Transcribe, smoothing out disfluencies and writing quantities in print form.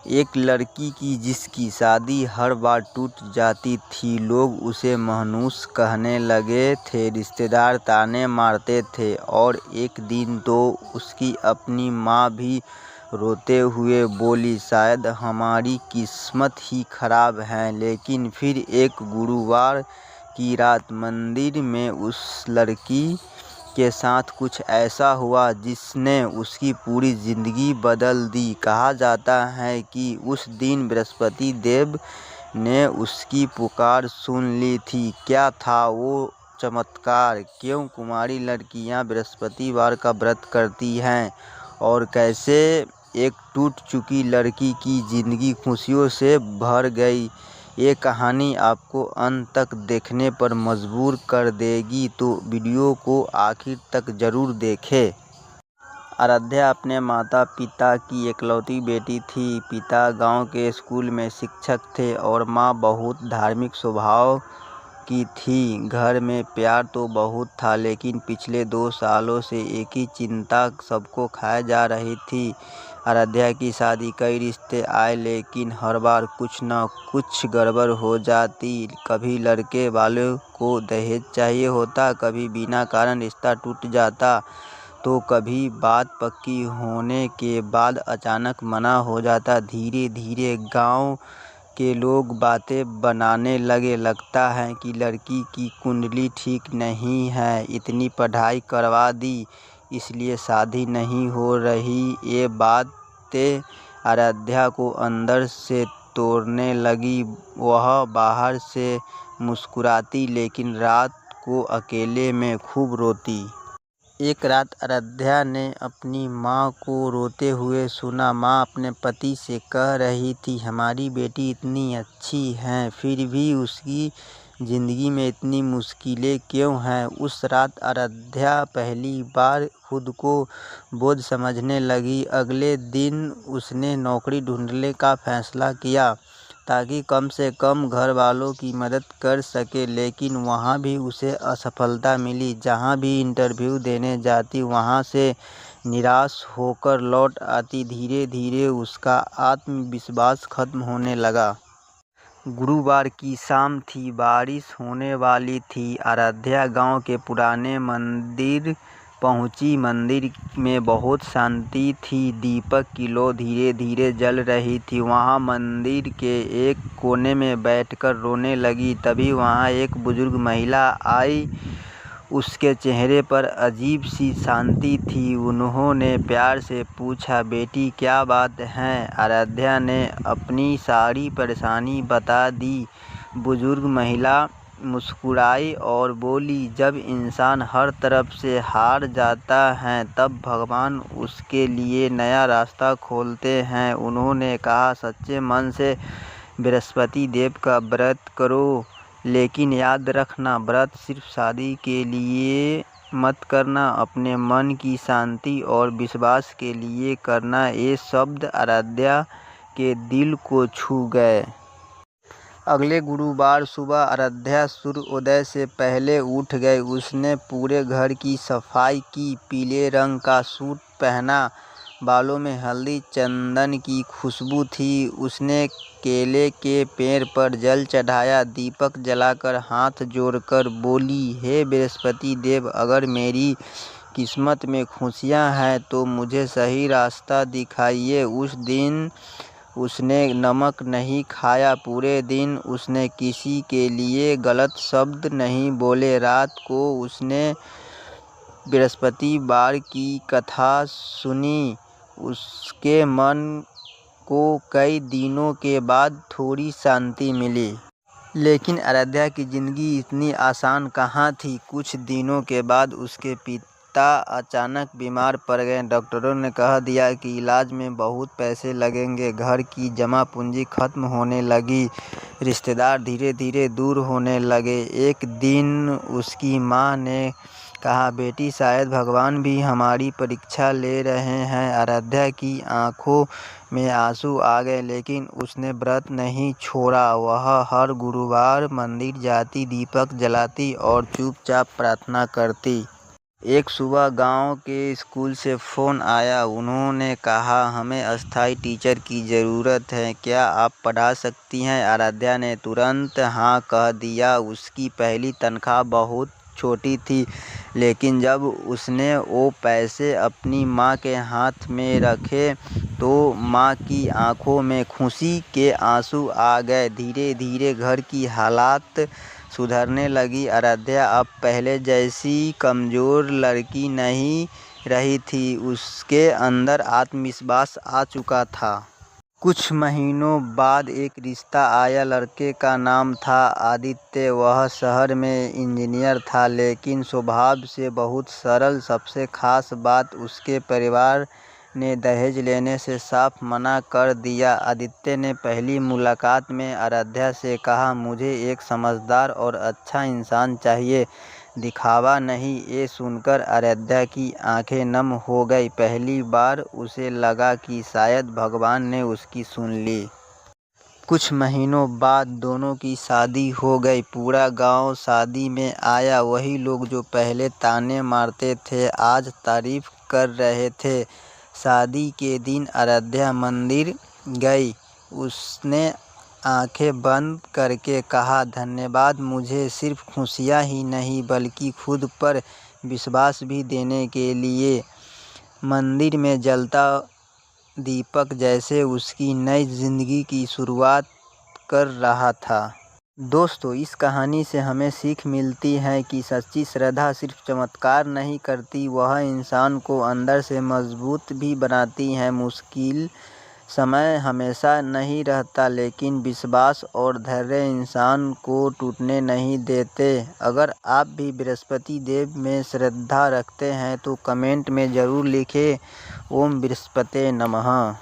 एक लड़की की जिसकी शादी हर बार टूट जाती थी। लोग उसे मनहूस कहने लगे थे, रिश्तेदार ताने मारते थे और एक दिन तो उसकी अपनी माँ भी रोते हुए बोली, शायद हमारी किस्मत ही खराब है। लेकिन फिर एक गुरुवार की रात मंदिर में उस लड़की के साथ कुछ ऐसा हुआ जिसने उसकी पूरी जिंदगी बदल दी। कहा जाता है कि उस दिन बृहस्पति देव ने उसकी पुकार सुन ली थी। क्या था वो चमत्कार? क्यों कुंवारी लड़कियां बृहस्पतिवार का व्रत करती हैं और कैसे एक टूट चुकी लड़की की जिंदगी खुशियों से भर गई? ये कहानी आपको अंत तक देखने पर मजबूर कर देगी, तो वीडियो को आखिर तक जरूर देखें। आराध्या अपने माता पिता की इकलौती बेटी थी। पिता गांव के स्कूल में शिक्षक थे और माँ बहुत धार्मिक स्वभाव की थी। घर में प्यार तो बहुत था, लेकिन पिछले 2 सालों से एक ही चिंता सबको खाए जा रही थी। आराध्या की शादी, कई रिश्ते आए, लेकिन हर बार कुछ न कुछ गड़बड़ हो जाती। कभी लड़के वालों को दहेज चाहिए होता, कभी बिना कारण रिश्ता टूट जाता, तो कभी बात पक्की होने के बाद अचानक मना हो जाता। धीरे धीरे गांव के लोग बातें बनाने लगे, लगता है कि लड़की की कुंडली ठीक नहीं है, इतनी पढ़ाई करवा दी इसलिए शादी नहीं हो रही। ये बातें आराध्या को अंदर से तोड़ने लगी। वह बाहर से मुस्कुराती, लेकिन रात को अकेले में खूब रोती। एक रात आराध्या ने अपनी माँ को रोते हुए सुना। माँ अपने पति से कह रही थी, हमारी बेटी इतनी अच्छी है, फिर भी उसकी ज़िंदगी में इतनी मुश्किलें क्यों हैं? उस रात आराध्या पहली बार खुद को बोझ समझने लगी। अगले दिन उसने नौकरी ढूंढने का फैसला किया ताकि कम से कम घर वालों की मदद कर सके, लेकिन वहाँ भी उसे असफलता मिली। जहाँ भी इंटरव्यू देने जाती वहाँ से निराश होकर लौट आती। धीरे धीरे उसका आत्मविश्वास खत्म होने लगा। गुरुवार की शाम थी, बारिश होने वाली थी। आराध्या गांव के पुराने मंदिर पहुंची। मंदिर में बहुत शांति थी। दीपक की लौ धीरे धीरे जल रही थी। वहां मंदिर के एक कोने में बैठकर रोने लगी। तभी वहां एक बुजुर्ग महिला आई। उसके चेहरे पर अजीब सी शांति थी। उन्होंने प्यार से पूछा, बेटी क्या बात है? आराध्या ने अपनी सारी परेशानी बता दी। बुजुर्ग महिला मुस्कुराई और बोली, जब इंसान हर तरफ से हार जाता है तब भगवान उसके लिए नया रास्ता खोलते हैं। उन्होंने कहा, सच्चे मन से बृहस्पति देव का व्रत करो, लेकिन याद रखना, व्रत सिर्फ शादी के लिए मत करना, अपने मन की शांति और विश्वास के लिए करना। ये शब्द आराध्या के दिल को छू गए। अगले गुरुवार सुबह आराध्या सूर्योदय से पहले उठ गई। उसने पूरे घर की सफाई की, पीले रंग का सूट पहना, बालों में हल्दी चंदन की खुशबू थी। उसने केले के पेड़ पर जल चढ़ाया, दीपक जलाकर हाथ जोड़कर बोली, हे बृहस्पति देव, अगर मेरी किस्मत में खुशियाँ हैं तो मुझे सही रास्ता दिखाइए। उस दिन उसने नमक नहीं खाया। पूरे दिन उसने किसी के लिए गलत शब्द नहीं बोले। रात को उसने बृहस्पतिवार की कथा सुनी। उसके मन को कई दिनों के बाद थोड़ी शांति मिली। लेकिन आराध्या की ज़िंदगी इतनी आसान कहाँ थी। कुछ दिनों के बाद उसके पिता अचानक बीमार पड़ गए। डॉक्टरों ने कह दिया कि इलाज में बहुत पैसे लगेंगे। घर की जमा पूंजी खत्म होने लगी। रिश्तेदार धीरे धीरे दूर होने लगे। एक दिन उसकी माँ ने कहा, बेटी, शायद भगवान भी हमारी परीक्षा ले रहे हैं। आराध्या की आंखों में आंसू आ गए, लेकिन उसने व्रत नहीं छोड़ा। वह हर गुरुवार मंदिर जाती, दीपक जलाती और चुपचाप प्रार्थना करती। एक सुबह गांव के स्कूल से फ़ोन आया। उन्होंने कहा, हमें अस्थायी टीचर की ज़रूरत है, क्या आप पढ़ा सकती हैं? आराध्या ने तुरंत हाँ कह दिया। उसकी पहली तनख्वाह बहुत छोटी थी, लेकिन जब उसने वो पैसे अपनी माँ के हाथ में रखे तो माँ की आंखों में खुशी के आंसू आ गए। धीरे धीरे घर की हालात सुधरने लगी। आराध्या अब पहले जैसी कमज़ोर लड़की नहीं रही थी। उसके अंदर आत्मविश्वास आ चुका था। कुछ महीनों बाद एक रिश्ता आया। लड़के का नाम था आदित्य। वह शहर में इंजीनियर था, लेकिन स्वभाव से बहुत सरल। सबसे खास बात, उसके परिवार ने दहेज लेने से साफ मना कर दिया। आदित्य ने पहली मुलाकात में आराध्या से कहा, मुझे एक समझदार और अच्छा इंसान चाहिए, दिखावा नहीं। ये सुनकर आराध्या की आंखें नम हो गई। पहली बार उसे लगा कि शायद भगवान ने उसकी सुन ली। कुछ महीनों बाद दोनों की शादी हो गई। पूरा गांव शादी में आया। वही लोग जो पहले ताने मारते थे, आज तारीफ कर रहे थे। शादी के दिन आराध्या मंदिर गई। उसने आंखें बंद करके कहा, धन्यवाद, मुझे सिर्फ खुशियाँ ही नहीं बल्कि खुद पर विश्वास भी देने के लिए। मंदिर में जलता दीपक जैसे उसकी नई जिंदगी की शुरुआत कर रहा था। दोस्तों, इस कहानी से हमें सीख मिलती है कि सच्ची श्रद्धा सिर्फ चमत्कार नहीं करती, वह इंसान को अंदर से मजबूत भी बनाती है। मुश्किल समय हमेशा नहीं रहता, लेकिन विश्वास और धैर्य इंसान को टूटने नहीं देते। अगर आप भी बृहस्पति देव में श्रद्धा रखते हैं तो कमेंट में ज़रूर लिखें। ओम बृहस्पते नमः।